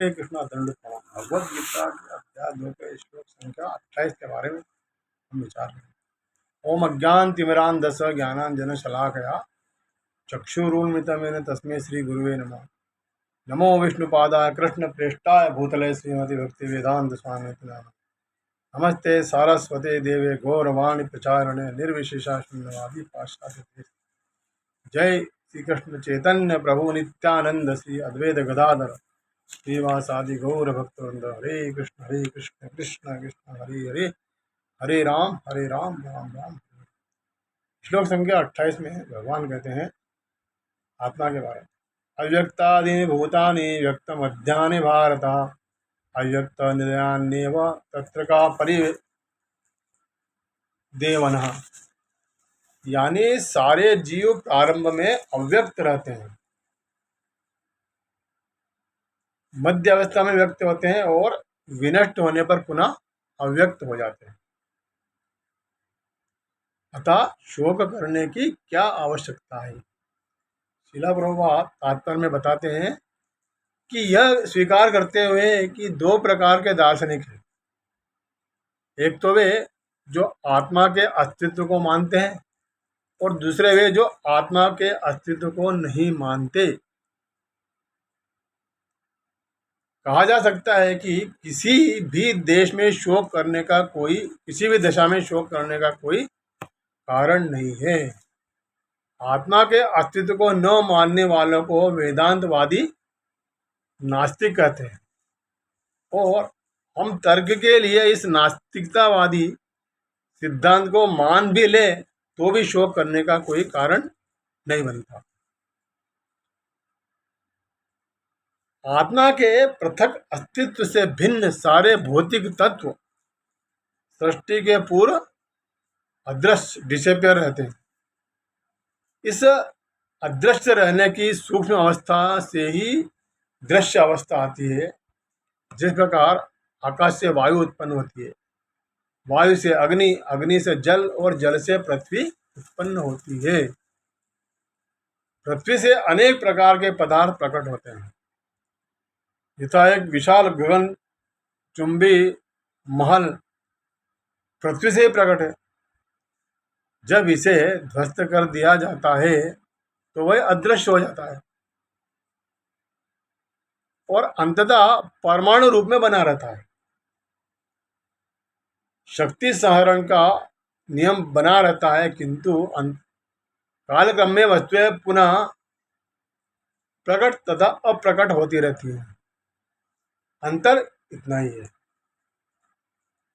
हरे कृष्णा दंड प्रणाम। भगवद गीता के अध्याय 2 के श्लोक संख्या 28 के बारे में हम विचार करें। ओम अज्ञानतिमिरान्धस्य ज्ञानाञ्जनशलाकया चक्षुरुन्मिलितं तस्मै श्री गुरुवे नमः। नमो विष्णुपादाय कृष्णप्रेष्ठाय भूतले श्रीमती भक्तिवेदांत स्वामी नाम। नमस्ते सारस्वते देवे गौरवाणी प्रचारणे निर्विशेषा शून्यवादी पाश्चात्य। जय श्री कृष्ण चैतन्य प्रभु नित्यानंद श्री अद्वैत गदाधर श्रीवासादि गौर भक्तवृंद। हरे कृष्ण कृष्ण कृष्ण हरे हरे, हरे राम राम राम। श्लोक संख्या 28 में भगवान कहते हैं आत्मा के बारे में। अव्यक्तादीनि भूतानि व्यक्तमध्यानि भारत अव्यक्त निलयान्येव तत्र का परिदेवनः। यानी सारे जीव प्रारंभ में अव्यक्त रहते हैं, मध्य अवस्था में व्यक्त होते हैं और विनष्ट होने पर पुनः अव्यक्त हो जाते हैं। अतः शोक करने की क्या आवश्यकता है। शिला प्रभुपाद तात्पर्य में बताते हैं कि यह स्वीकार करते हुए कि दो प्रकार के दार्शनिक हैं। एक तो वे जो आत्मा के अस्तित्व को मानते हैं और दूसरे वे जो आत्मा के अस्तित्व को नहीं मानते। कहा जा सकता है कि किसी भी देश में शोक करने का कोई, किसी भी दशा में शोक करने का कोई कारण नहीं है। आत्मा के अस्तित्व को न मानने वालों को वेदांतवादी नास्तिक कहते हैं और हम तर्क के लिए इस नास्तिकतावादी सिद्धांत को मान भी ले तो भी शोक करने का कोई कारण नहीं बनता। आत्मा के पृथक अस्तित्व से भिन्न सारे भौतिक तत्व सृष्टि के पूर्व अदृश्य डिसेपियर रहते हैं। इस अदृश्य रहने की सूक्ष्म अवस्था से ही दृश्य अवस्था आती है। जिस प्रकार आकाश से वायु उत्पन्न होती है, वायु से अग्नि, अग्नि से जल और जल से पृथ्वी उत्पन्न होती है। पृथ्वी से अनेक प्रकार के पदार्थ प्रकट होते हैं। यथा एक विशाल गगन चुंबी महल पृथ्वी से ही प्रकट है। जब इसे ध्वस्त कर दिया जाता है तो वह अदृश्य हो जाता है और अंततः परमाणु रूप में बना रहता है। शक्ति सहरण का नियम बना रहता है, किंतु कालक्रम में वस्तुएं पुनः प्रकट तथा अप्रकट होती रहती है। अंतर इतना ही है।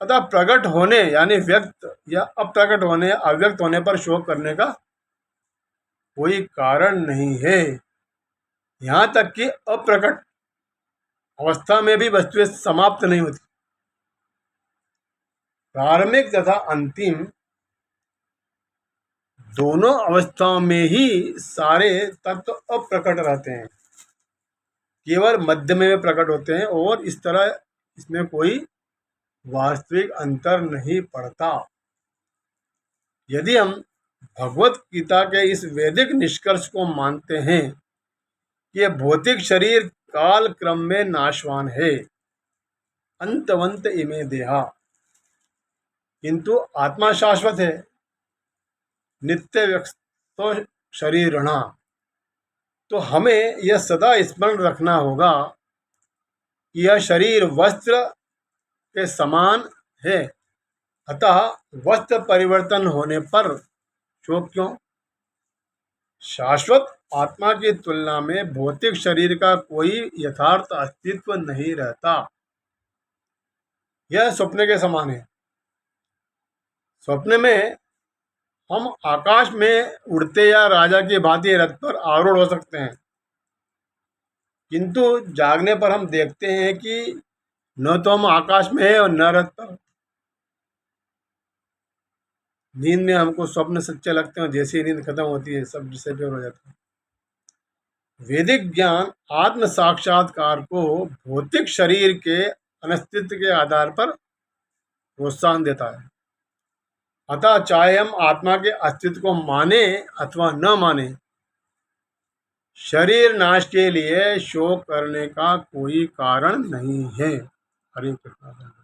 अतः प्रकट होने यानी व्यक्त या अप्रकट होने, अव्यक्त होने पर शोक करने का कोई कारण नहीं है। यहाँ तक कि अप्रकट अवस्था में भी वस्तुएं समाप्त नहीं होती। प्रारंभिक तथा अंतिम दोनों अवस्थाओं में ही सारे तत्व अप्रकट रहते हैं, केवल मध्य में वे प्रकट होते हैं और इस तरह इसमें कोई वास्तविक अंतर नहीं पड़ता। यदि हम भगवत गीता के इस वैदिक निष्कर्ष को मानते हैं कि यह भौतिक शरीर काल क्रम में नाशवान है, अंतवंत इमे देहा, किंतु आत्मा शाश्वत है, नित्य व्यक्तो शरीरणा, तो हमें यह सदा स्मरण रखना होगा कि यह शरीर वस्त्र के समान है। अतः वस्त्र परिवर्तन होने पर शोक क्यों। शाश्वत आत्मा की तुलना में भौतिक शरीर का कोई यथार्थ अस्तित्व नहीं रहता। यह स्वप्न के समान है। स्वप्न में हम आकाश में उड़ते या राजा की भांति रथ पर आरूढ़ हो सकते हैं, किंतु जागने पर हम देखते हैं कि न तो हम आकाश में है और न रथ पर। नींद में हमको स्वप्न सच्चे लगते हैं, जैसे ही नींद खत्म होती है सब डिसअपीयर हो जाता है। वैदिक ज्ञान आत्म साक्षात्कार को भौतिक शरीर के अनिश्चित के आधार पर प्रोत्साहन देता है। अतः चाहे हम आत्मा के अस्तित्व को माने अथवा न माने, शरीर नाश के लिए शोक करने का कोई कारण नहीं है। हरे कृष्णा।